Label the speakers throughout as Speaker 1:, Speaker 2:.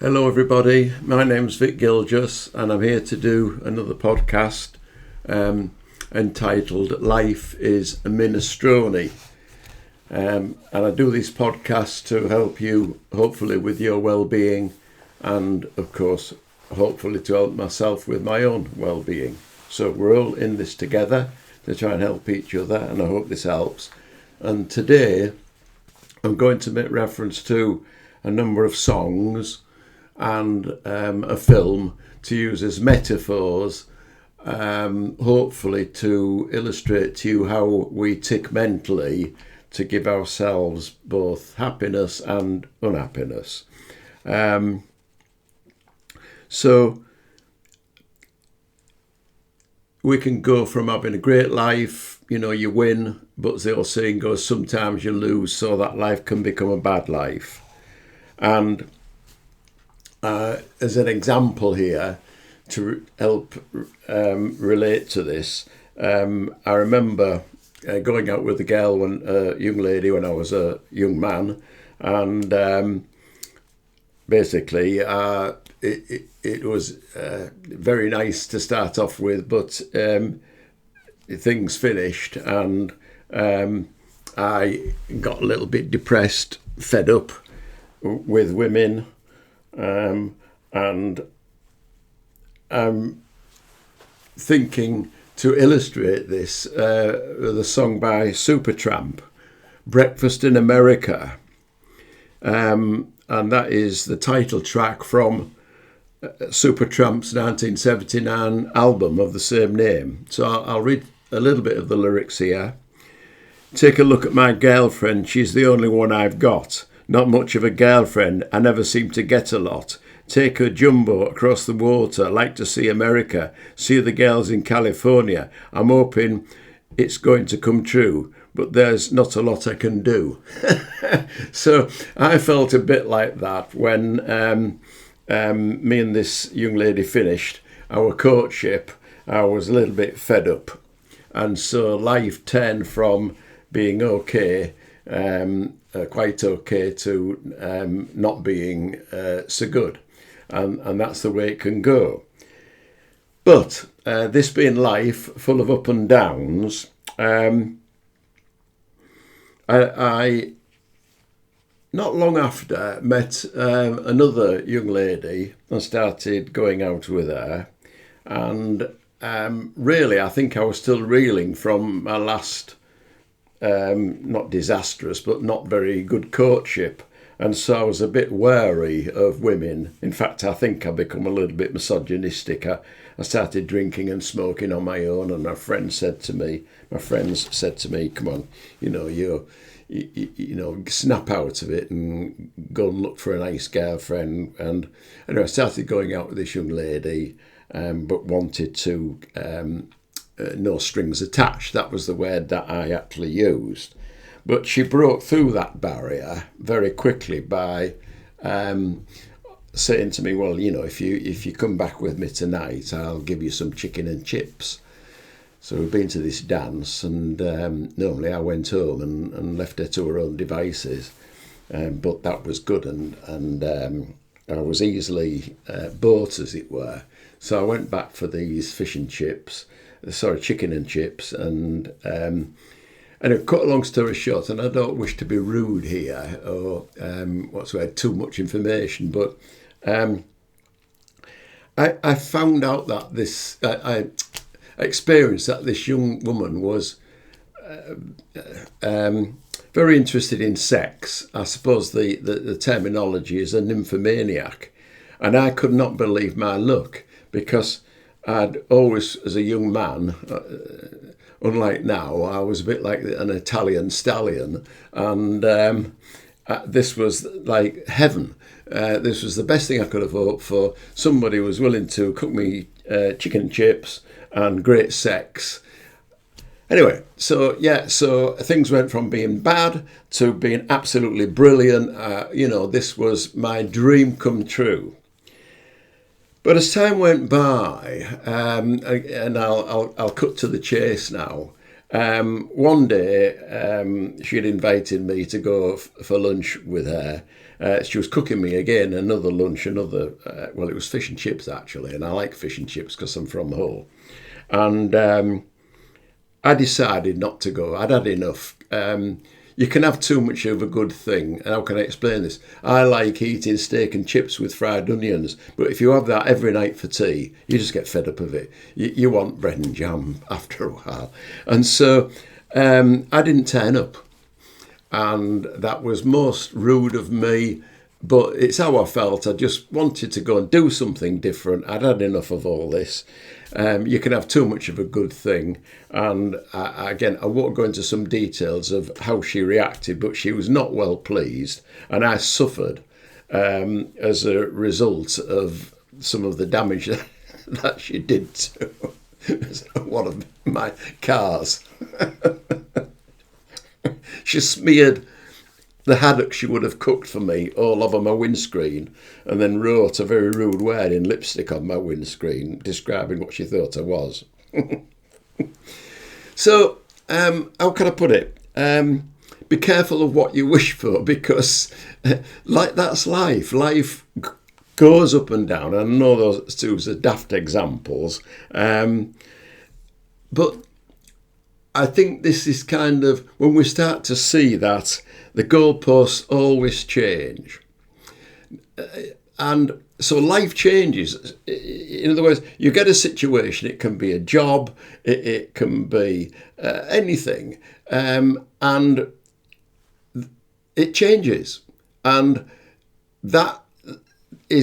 Speaker 1: Hello everybody, my name's Vic Gilgis and I'm here to do another podcast entitled Life is a Minestrone. And I do this podcast to help you hopefully with your well-being and of course hopefully to help myself with my own well-being. So we're all in this together to try and help each other, and I hope this helps. And today I'm going to make reference to a number of songs and a film to use as metaphors, hopefully to illustrate to you how we tick mentally to give ourselves both happiness and unhappiness. So we can go from having a great life, you win, but the old saying goes, sometimes you lose, so that life can become a bad life. And as an example here, to help relate to this, I remember going out with a young lady when I was a young man, and basically it was very nice to start off with, but things finished, and I got a little bit depressed, fed up with women. And I'm thinking to illustrate this with a song by Supertramp, Breakfast in America. And that is the title track from Supertramp's 1979 album of the same name. So I'll read a little bit of the lyrics here. Take a look at my girlfriend, she's the only one I've got. Not much of a girlfriend, I never seem to get a lot. Take her jumbo across the water, like to see America, see the girls in California. I'm hoping it's going to come true, but there's not a lot I can do. So I felt a bit like that when me and this young lady finished our courtship. I was a little bit fed up. And so life turned from being okay, quite okay, to not being so good, and that's the way it can go. But this being life, full of up and downs, I not long after met another young lady and started going out with her, and really I think I was still reeling from my last not disastrous, but not very good courtship. And so I was a bit wary of women. In fact, I think I've become a little bit misogynistic. I started drinking and smoking on my own, and my friends said to me, come on, you snap out of it and go and look for a nice girlfriend. And I started going out with this young lady, but wanted to no strings attached. That was the word that I actually used. But she broke through that barrier very quickly by saying to me, well, if you come back with me tonight, I'll give you some chicken and chips. So we've been to this dance, and normally I went home and left her to her own devices. But that was good, and I was easily bought, as it were. So I went back for these chicken and chips, and cut a long story short, and I don't wish to be rude here or too much information, but I found out that I experienced that this young woman was very interested in sex. I suppose the terminology is a nymphomaniac, and I could not believe my luck, because I'd always, as a young man, unlike now, I was a bit like an Italian stallion, and this was like heaven. This was the best thing I could have hoped for. Somebody was willing to cook me chicken and chips and great sex. Anyway, so things went from being bad to being absolutely brilliant. This was my dream come true. But as time went by, and I'll cut to the chase now. One day, she had invited me to go for lunch with her, she was cooking me again another lunch, it was fish and chips actually, and I like fish and chips because I'm from Hull. And I decided not to go. I'd had enough. You can have too much of a good thing. And how can I explain this? I like eating steak and chips with fried onions, but if you have that every night for tea, you just get fed up of it. You want bread and jam after a while. And so I didn't turn up. And that was most rude of me, but it's how I felt. I just wanted to go and do something different. I'd had enough of all this. You can have too much of a good thing. And again, I won't go into some details of how she reacted, but she was not well pleased. And I suffered as a result of some of the damage that she did to one of my cars. She smeared the haddock she would have cooked for me all over my windscreen, and then wrote a very rude word in lipstick on my windscreen describing what she thought I was. So, how can I put it? Be careful of what you wish for, because that's life. Life goes up and down. I know those two are daft examples, but I think this is kind of when we start to see that the goalposts always change. And so life changes. In other words, you get a situation, it can be a job, it can be anything, and it changes. And that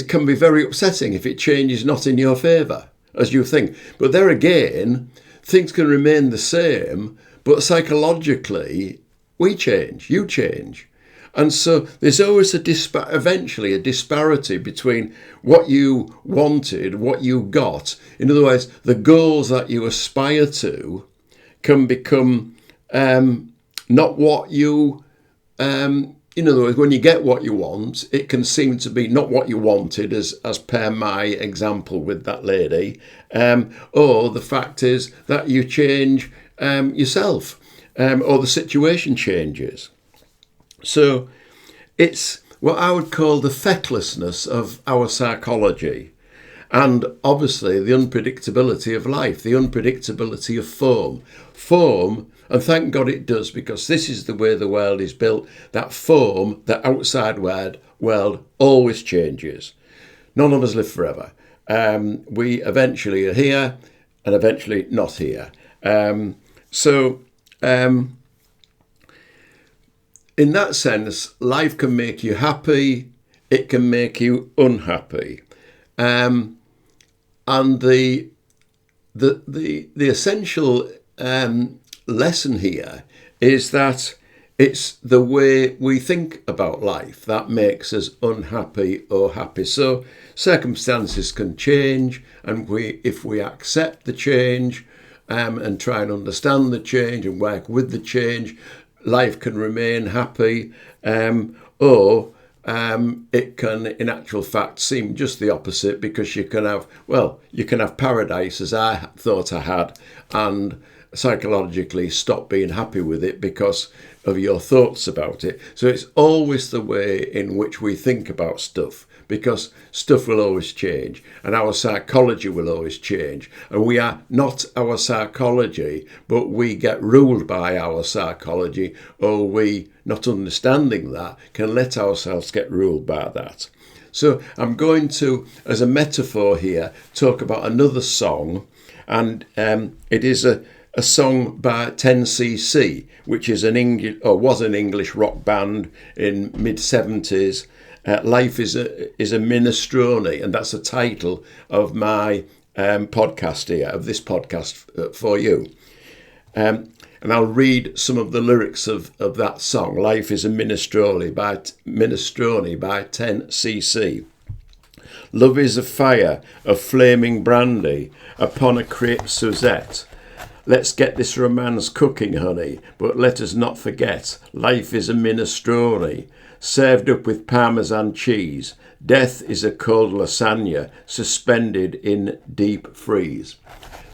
Speaker 1: can be very upsetting if it changes not in your favour, as you think. But there again, things can remain the same, but psychologically, we change, you change. And so there's always eventually a disparity between what you wanted, what you got. In other words, the goals that you aspire to can become not what you, in other words, when you get what you want, it can seem to be not what you wanted, as per my example with that lady, or the fact is that you change yourself, or the situation changes. So it's what I would call the fecklessness of our psychology, and obviously the unpredictability of life, the unpredictability of form. And thank God it does, because this is the way the world is built. That form, the outside world always changes. None of us live forever. We eventually are here and eventually not here. In that sense, life can make you happy, it can make you unhappy. And the essential lesson here is that it's the way we think about life that makes us unhappy or happy. So circumstances can change, and if we accept the change and try and understand the change and work with the change, life can remain happy, or it can, in actual fact, seem just the opposite, because you can have paradise, as I thought I had, and psychologically stop being happy with it because of your thoughts about it. So it's always the way in which we think about stuff, because stuff will always change and our psychology will always change, and we are not our psychology, but we get ruled by our psychology, or we, not understanding that, can let ourselves get ruled by that. So I'm going to, as a metaphor here, talk about another song, and it is a song by 10cc, which is was an English rock band in mid-70s. Life is a minestrone, and that's the title of my podcast here, of this podcast for you. And I'll read some of the lyrics of that song, Life is a minestrone by 10cc. Love is a fire of flaming brandy upon a crepe Suzette. Let's get this romance cooking, honey, but let us not forget, life is a minestrone, served up with Parmesan cheese. Death is a cold lasagna, suspended in deep freeze.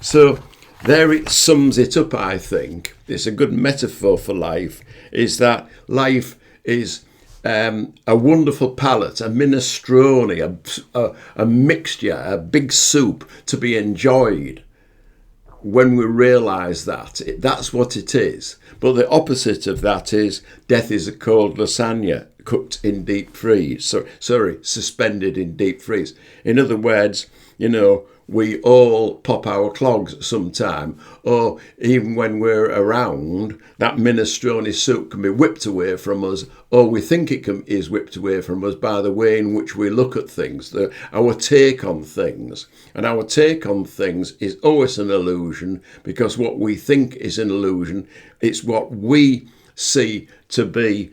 Speaker 1: So there it sums it up, I think. It's a good metaphor for life, is that life is a wonderful palate, a minestrone, a mixture, a big soup to be enjoyed. When we realise that, that's what it is. But the opposite of that is death is a cold lasagna cooked in deep freeze. Suspended in deep freeze. In other words, we all pop our clogs sometime, or even when we're around, that minestrone soup can be whipped away from us, or we think is whipped away from us by the way in which we look at things, our take on things. And our take on things is always an illusion, because what we think is an illusion, it's what we see to be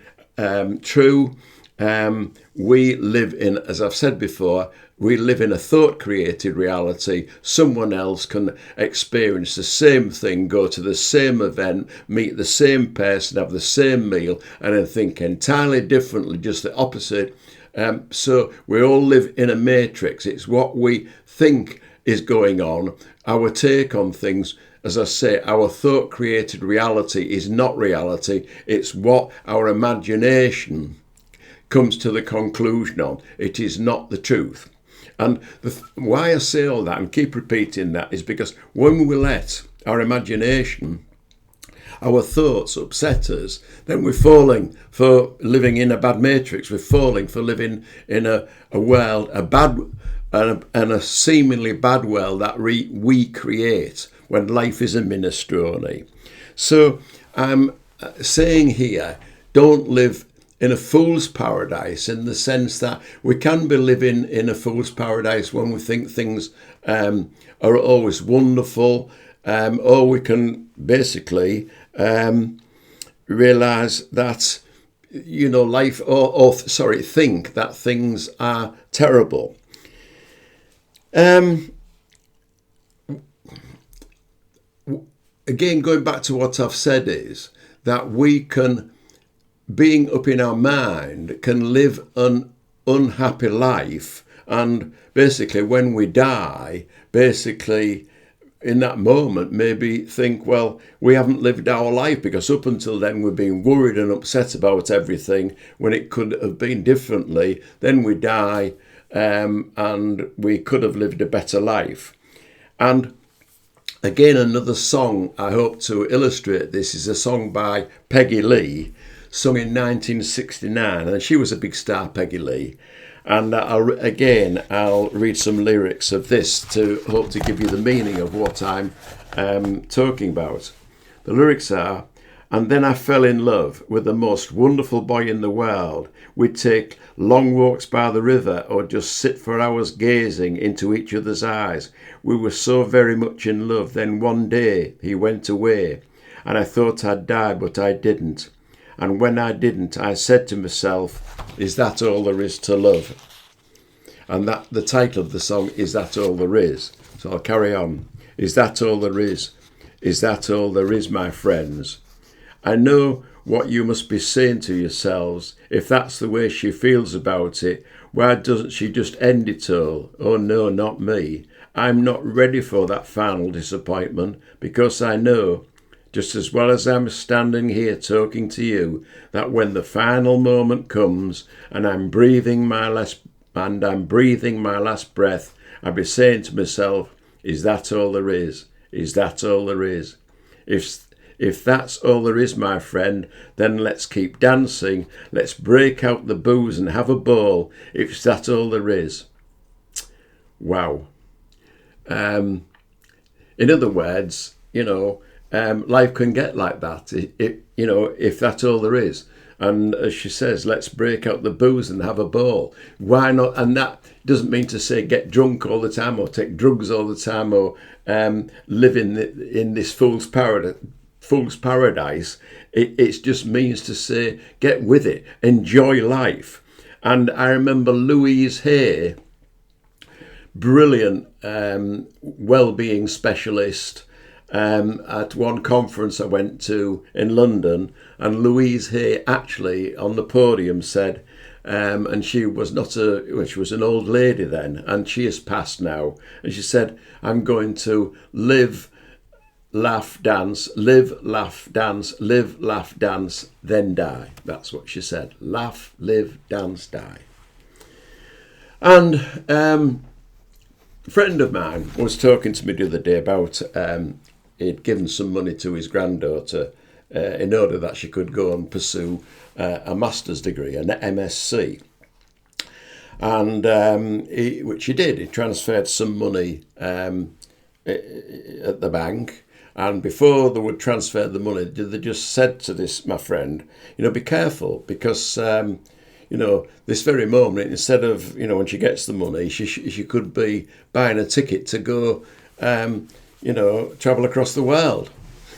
Speaker 1: true. We live in, as I've said before, we live in a thought-created reality. Someone else can experience the same thing, go to the same event, meet the same person, have the same meal, and then think entirely differently, just the opposite. So we all live in a matrix. It's what we think is going on, our take on things. As I say, our thought-created reality is not reality. It's what our imagination comes to the conclusion on. It is not the truth. And why I say all that and keep repeating that is because when we let our imagination, our thoughts upset us, then we're falling for living in a bad matrix. We're falling for living in a world, and a seemingly bad world that we create when life is a minestrone. So I'm saying here, don't live in a fool's paradise, in the sense that we can be living in a fool's paradise when we think things are always wonderful, or we can basically realise that, life, think that things are terrible. Again, going back to what I've said is that we can, being up in our mind, can live an unhappy life, and basically when we die, basically in that moment maybe think, well, we haven't lived our life, because up until then we've been worried and upset about everything when it could have been differently. Then we die, and we could have lived a better life. And again, another song I hope to illustrate this is a song by Peggy Lee, sung in 1969, and she was a big star, Peggy Lee. And I'll read some lyrics of this to hope to give you the meaning of what I'm talking about. The lyrics are, "And then I fell in love with the most wonderful boy in the world. We'd take long walks by the river, or just sit for hours gazing into each other's eyes. We were so very much in love. Then one day he went away, and I thought I'd died, but I didn't. And when I didn't, I said to myself, is that all there is to love?" And that the title of the song is That All There Is. So I'll carry on. Is that all there is? Is that all there is, my friends? I know what you must be saying to yourselves. If that's the way she feels about it, why doesn't she just end it all? Oh no, not me. I'm not ready for that final disappointment, because I know, just as well as I'm standing here talking to you, that when the final moment comes and I'm breathing my last breath, I'll be saying to myself, is that all there is? Is that all there is? If that's all there is, my friend, then let's keep dancing. Let's break out the booze and have a ball, if that's all there is. Wow. In other words, life can get like that, if that's all there is. And as she says, let's break out the booze and have a ball. Why not? And that doesn't mean to say get drunk all the time, or take drugs all the time, or live in this fool's paradise. It just means to say, get with it, enjoy life. And I remember Louise Hay, brilliant well-being specialist, at one conference I went to in London, and Louise Hay actually on the podium said, and she was she was an old lady then, and she has passed now, and she said, I'm going to live laugh, dance, live, laugh, dance, live, laugh, dance, then die. That's what she said. Laugh, live, dance, die. And a friend of mine was talking to me the other day about he'd given some money to his granddaughter in order that she could go and pursue a master's degree, an MSc. And which he did. He transferred some money at the bank, and before they would transfer the money, they just said to my friend, be careful, because this very moment, instead of when she gets the money, she could be buying a ticket to go travel across the world.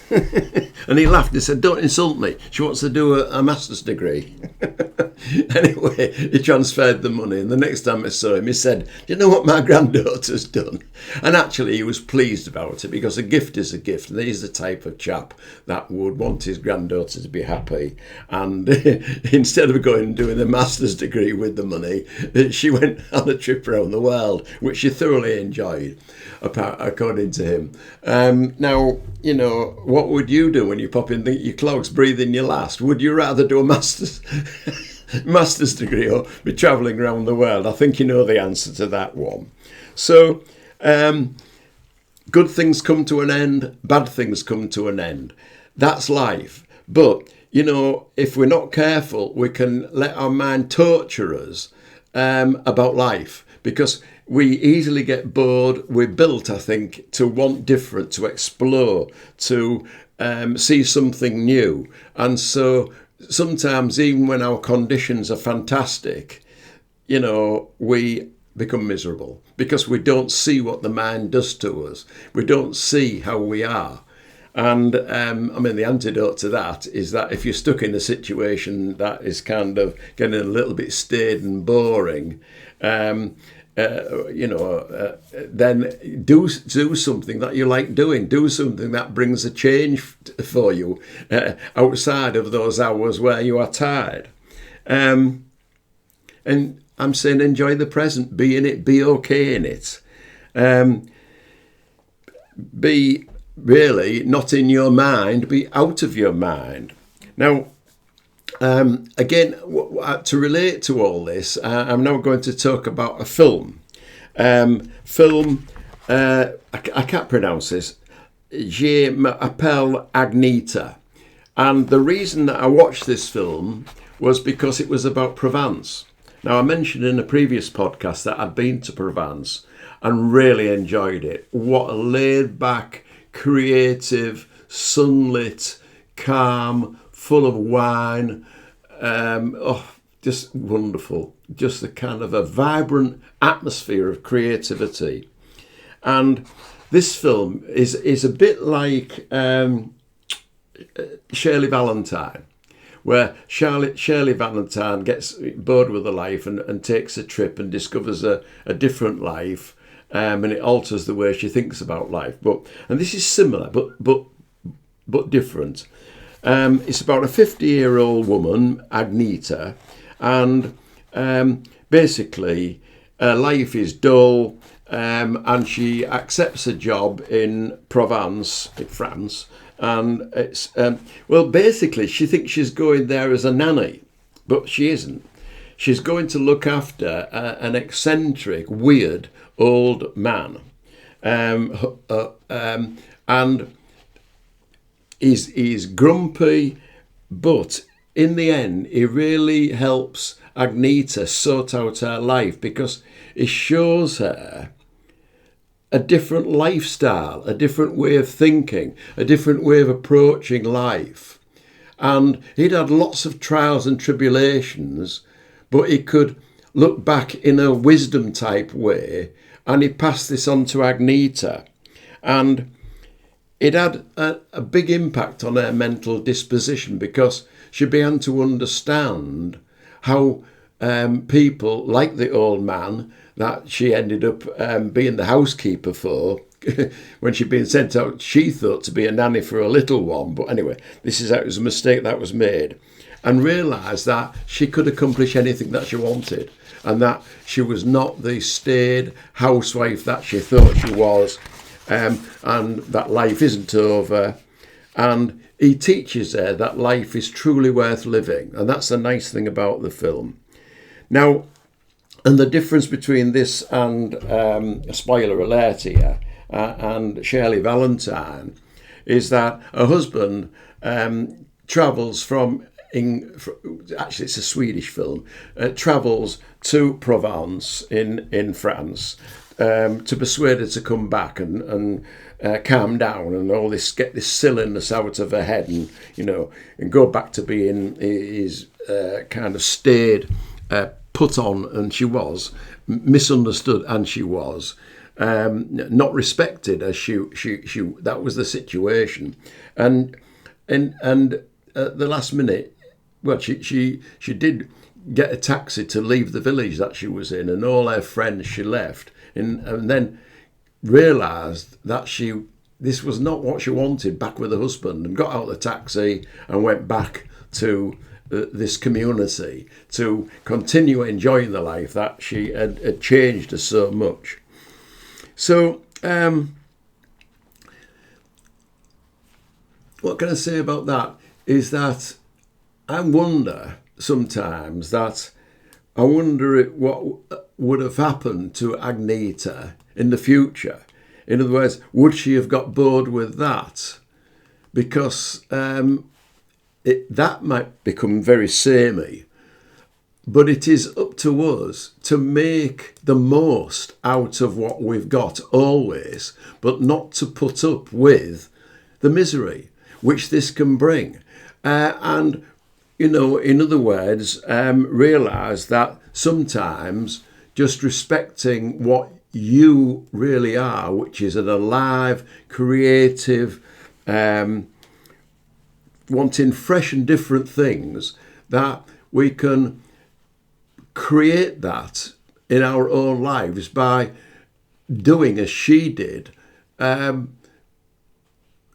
Speaker 1: And he laughed and said, "Don't insult me. She wants to do a master's degree." Anyway, he transferred the money, and the next time I saw him, he said, "Do you know what my granddaughter's done?" And actually he was pleased about it, because a gift is a gift, and he's the type of chap that would want his granddaughter to be happy. And instead of going and doing a master's degree with the money, she went on a trip around the world, which she thoroughly enjoyed, according to him. Now, what would you do when you pop in your clogs, breathe in your last? Would you rather do a master's degree or be travelling around the world? I think you know the answer to that one. So, good things come to an end, bad things come to an end. That's life. But, if we're not careful, we can let our mind torture us about life, because we easily get bored. We're built, I think, to want different, to explore, to see something new. And so sometimes, even when our conditions are fantastic, we become miserable, because we don't see what the mind does to us. We don't see how we are. And the antidote to that is that if you're stuck in a situation that is kind of getting a little bit staid and boring, then do something that you like doing. Do something that brings a change for you outside of those hours where you are tired. And I'm saying, enjoy the present. Be in it. Be okay in it. Be really not in your mind. Be out of your mind. Now, again, to relate to all this, I'm now going to talk about a film. I can't pronounce this. Je m'appelle Agneta. And the reason that I watched this film was because it was about Provence. Now, I mentioned in a previous podcast that I'd been to Provence and really enjoyed it. What a laid-back, creative, sunlit, calm, full of wine. Just wonderful. Just the kind of a vibrant atmosphere of creativity. And this film is a bit like Shirley Valentine, where Shirley Valentine gets bored with her life and takes a trip and discovers a different life, and it alters the way she thinks about life. And this is similar, but different. It's about a 50-year-old woman, Agneta, and basically life is dull, and she accepts a job in Provence, in France, and it's basically she thinks she's going there as a nanny, but she isn't. She's going to look after an eccentric, weird old man, and he's grumpy, but in the end, he really helps Agneta sort out her life, because he shows her a different lifestyle, a different way of thinking, a different way of approaching life. And he'd had lots of trials and tribulations, but he could look back in a wisdom type way, and he passed this on to Agneta. And it had a big impact on her mental disposition, because she began to understand how people like the old man that she ended up being the housekeeper for, when she'd been sent out, she thought to be a nanny for a little one. But anyway, it was a mistake that was made, and realised that she could accomplish anything that she wanted, and that she was not the staid housewife that she thought she was. and that life isn't over. And he teaches there that life is truly worth living. And that's the nice thing about the film. Now, and the difference between this and spoiler alert here, and Shirley Valentine, is that a husband travels actually it's a Swedish film, travels to Provence in France to persuade her to come back and calm down and all this, get this silliness out of her head, and and go back to being his kind of staid, put on, and she was misunderstood, and she was not respected as she that was the situation, and at the last minute, well, she did get a taxi to leave the village that she was in, and all her friends she left, and then realised that this was not what she wanted, back with her husband, and got out of the taxi and went back to this community to continue enjoying the life that she had changed her so much. So what can I say about that is that I wonder sometimes what would have happened to Agneta in the future. In other words, would she have got bored with that? Because that might become very samey. But it is up to us to make the most out of what we've got always, but not to put up with the misery which this can bring. And, in other words, realise that sometimes just respecting what you really are, which is an alive, creative, wanting fresh and different things, that we can create that in our own lives by doing as she did,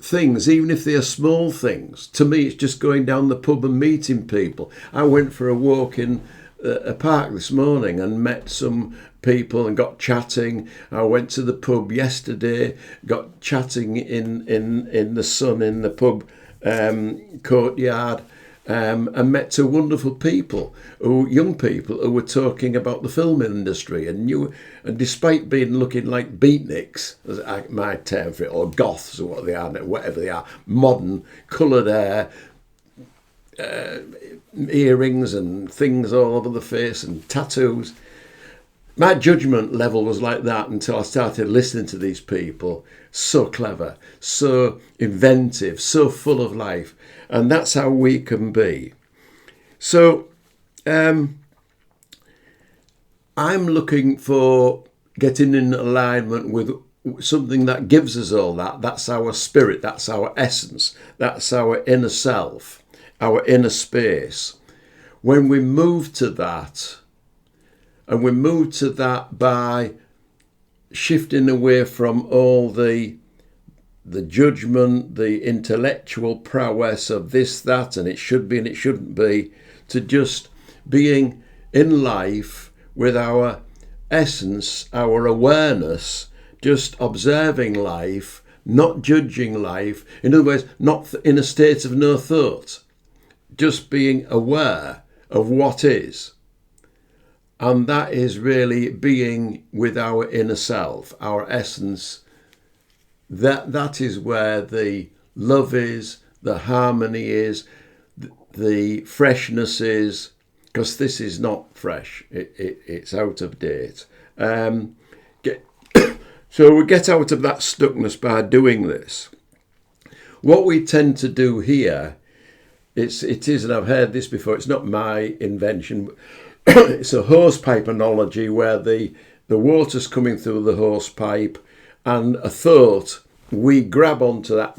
Speaker 1: things, even if they are small things. To me, it's just going down the pub and meeting people. I went for a walk in a park this morning and met some people and got chatting. I went to the pub yesterday, got chatting in the sun in the pub courtyard, and met two wonderful people, young people who were talking about the film industry, and despite looking like beatniks, as my term for it, or goths, or whatever they are, modern, coloured hair, earrings and things all over the face and tattoos. My judgement level was like that until I started listening to these people. So clever, so inventive, so full of life. And that's how we can be. So I'm looking for getting in alignment with something that gives us all that. That's our spirit, that's our essence, that's our inner self, our inner space. When we move to that, and we move to that by shifting away from all the judgment, the intellectual prowess of this, that, and it should be and it shouldn't be, to just being in life with our essence, our awareness, just observing life, not judging life. In other words, not in a state of no thought, just being aware of what is. And that is really being with our inner self, our essence. That is where the love is, the harmony is, the freshness is, because this is not fresh, it's out of date. So we get out of that stuckness by doing this. What we tend to do here, it is, and I've heard this before, it's not my invention, it's a hose pipe analogy where the water's coming through the hose pipe, and a thought, we grab onto that,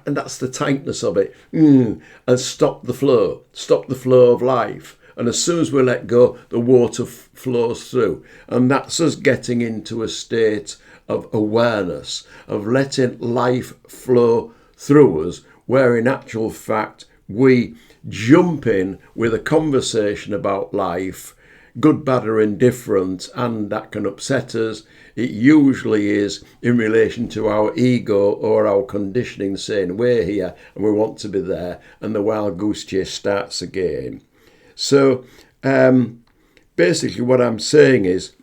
Speaker 1: and that's the tightness of it, and stop the flow of life. And as soon as we let go, the water flows through. And that's us getting into a state of awareness, of letting life flow through us, where in actual fact we jump in with a conversation about life, good, bad or indifferent, and that can upset us, it usually is in relation to our ego or our conditioning saying we're here and we want to be there, and the wild goose chase starts again. So basically what I'm saying is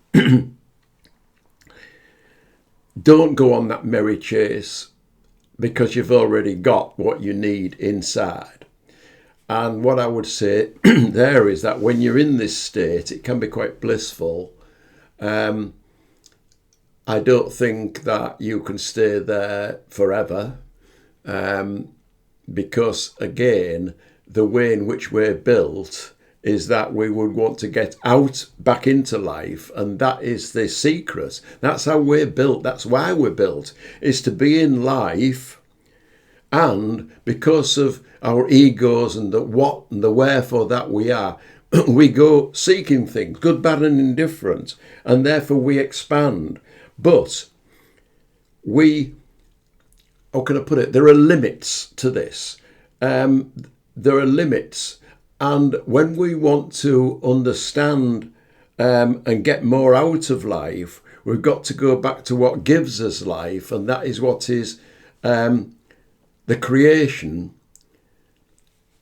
Speaker 1: don't go on that merry chase because you've already got what you need inside. And what I would say there is that when you're in this state, it can be quite blissful. I don't think that you can stay there forever because, again, the way in which we're built is that we would want to get out back into life, and that is the secret. That's how we're built. That's why we're built, is to be in life. And because of our egos and the what and the wherefore that we are, we go seeking things, good, bad and indifferent, and therefore we expand. But how can I put it? There are limits to this. There are limits. And when we want to understand and get more out of life, we've got to go back to what gives us life, and that is what is the creation,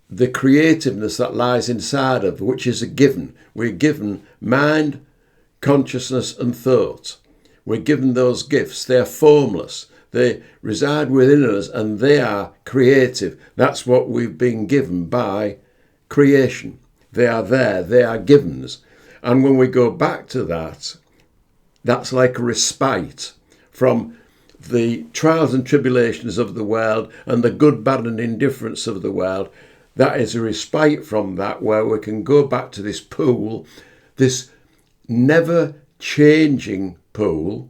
Speaker 1: the creativeness that lies inside of, which is a given. We're given mind, consciousness and thought. We're given those gifts. They're formless. They reside within us and they are creative. That's what we've been given by creation. They are there. They are givens. And when we go back to that, that's like a respite from the trials and tribulations of the world and the good, bad and indifference of the world. That is a respite from that, where we can go back to this pool, this never changing pool.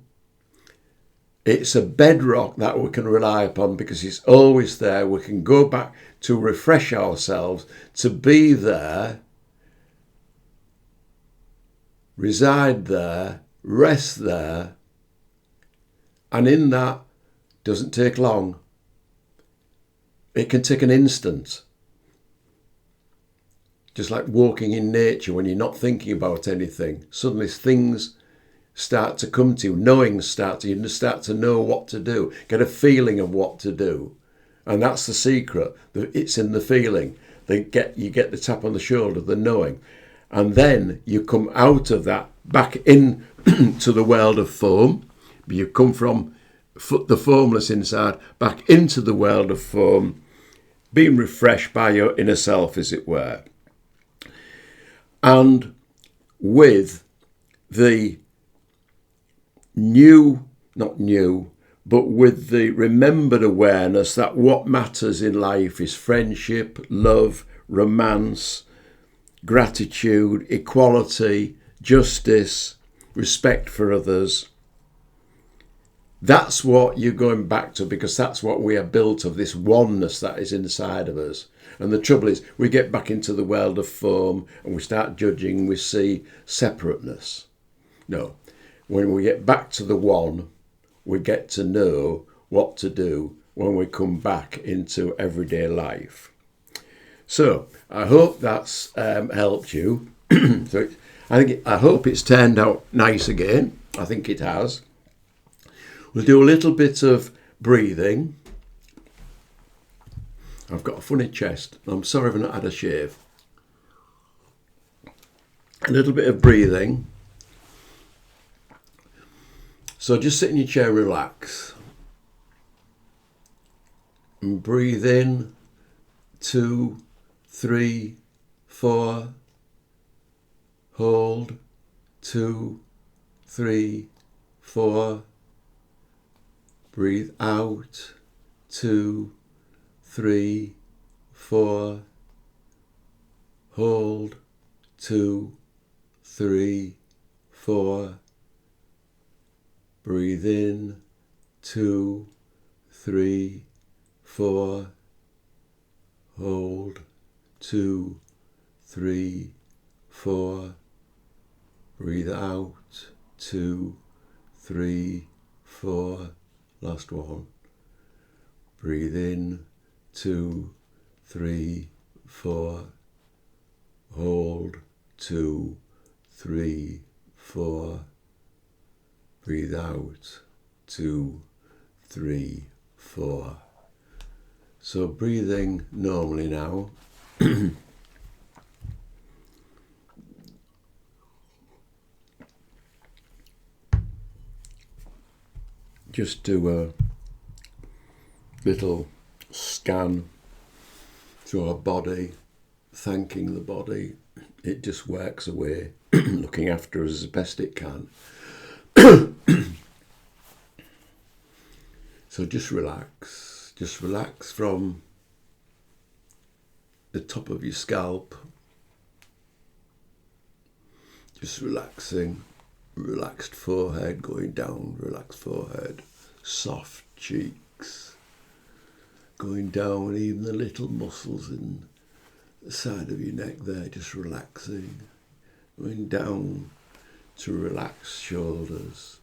Speaker 1: It's a bedrock that we can rely upon because it's always there. We can go back to refresh ourselves, to be there, reside there, rest there. And in that, doesn't take long. It can take an instant. Just like walking in nature, when you're not thinking about anything, suddenly things start to come to you, knowings start to, you start to know what to do, get a feeling of what to do. And that's the secret. It's in the feeling. You get the tap on the shoulder, the knowing. And then you come out of that back in to the world of form. You come from the formless inside back into the world of form, being refreshed by your inner self, as it were. And with the not new, but with the remembered awareness that what matters in life is friendship, love, romance, gratitude, equality, justice, respect for others. That's what you're going back to, because that's what we are built of, this oneness that is inside of us. And the trouble is, we get back into the world of form and we start judging, we see separateness. No, when we get back to the one, we get to know what to do when we come back into everyday life. So I hope that's helped you. I hope it's turned out nice again. I think it has. We'll do a little bit of breathing. I've got a funny chest. I'm sorry I've not had a shave. A little bit of breathing. So just sit in your chair, relax. And breathe in, 2, 3, 4. Hold, 2, 3, 4. Breathe out, 2, 3, 4. Hold, 2, 3, 4. Breathe in, 2, 3, 4. Hold, 2, 3, 4. Breathe out, 2, 3, 4. Last one. Breathe in, 2, 3, 4. Hold, 2, 3, 4. Breathe out. 2, 3, 4. So breathing normally now. Just do a little scan through our body, thanking the body. It just works away, looking after us as best it can. So just relax. Just relax from the top of your scalp. Just relaxing. Relaxed forehead going down, relaxed forehead, soft cheeks, going down, even the little muscles in the side of your neck there, just relaxing, going down to relaxed shoulders,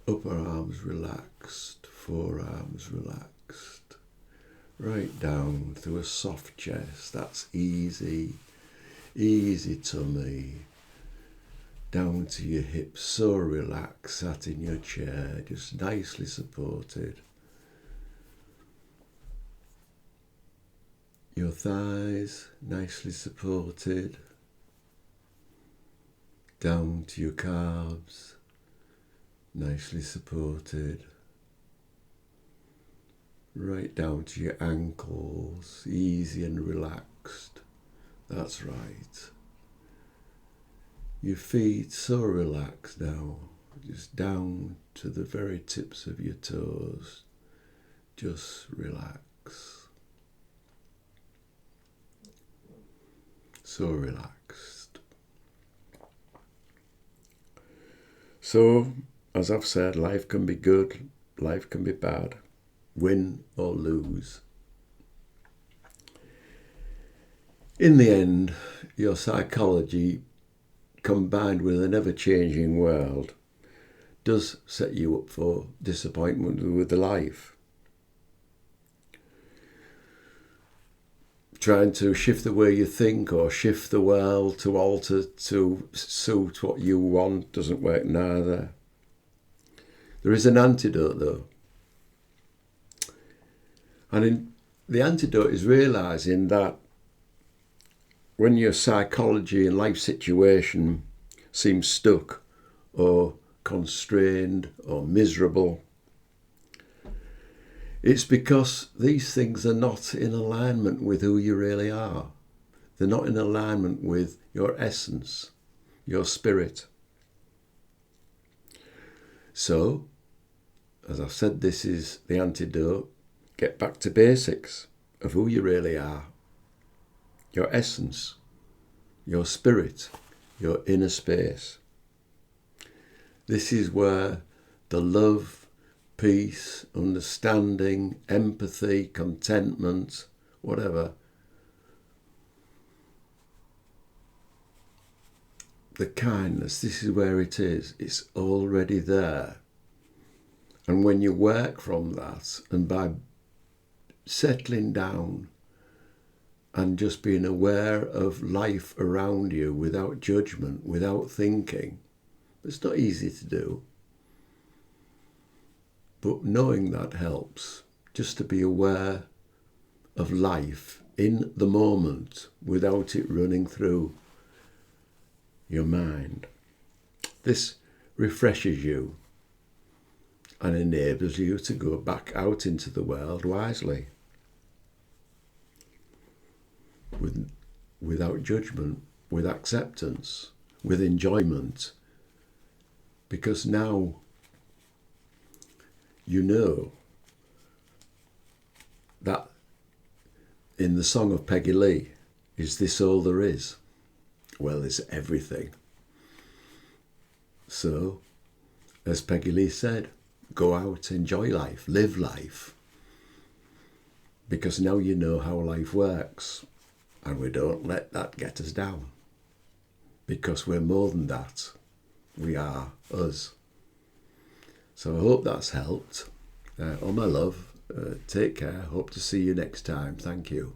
Speaker 1: upper arms relaxed, forearms relaxed, right down through a soft chest, that's easy, easy tummy, down to your hips, so relaxed, sat in your chair, just nicely supported. Your thighs nicely supported, down to your calves, nicely supported, right down to your ankles, easy and relaxed, that's right. Your feet so relaxed now, just down to the very tips of your toes. Just relax. So relaxed. So, as I've said, life can be good, life can be bad, win or lose. In the end, your psychology combined with an ever-changing world, does set you up for disappointment with the life. Trying to shift the way you think or shift the world to alter to suit what you want doesn't work neither. There is an antidote though. And the antidote is realising that when your psychology and life situation seems stuck or constrained or miserable, it's because these things are not in alignment with who you really are. They're not in alignment with your essence, your spirit. So, as I've said, this is the antidote. Get back to basics of who you really are. Your essence, your spirit, your inner space. This is where the love, peace, understanding, empathy, contentment, whatever, the kindness, this is where it is. It's already there. And when you work from that, and by settling down and just being aware of life around you without judgment, without thinking. It's not easy to do. But knowing that helps, just to be aware of life in the moment without it running through your mind. This refreshes you and enables you to go back out into the world wisely. Without judgment, with acceptance, with enjoyment. Because now you know that in the song of Peggy Lee, is this all there is? Well, it's everything. So, as Peggy Lee said, go out, enjoy life, live life. Because now you know how life works. And we don't let that get us down. Because we're more than that. We are us. So I hope that's helped. All my love. Take care. Hope to see you next time. Thank you.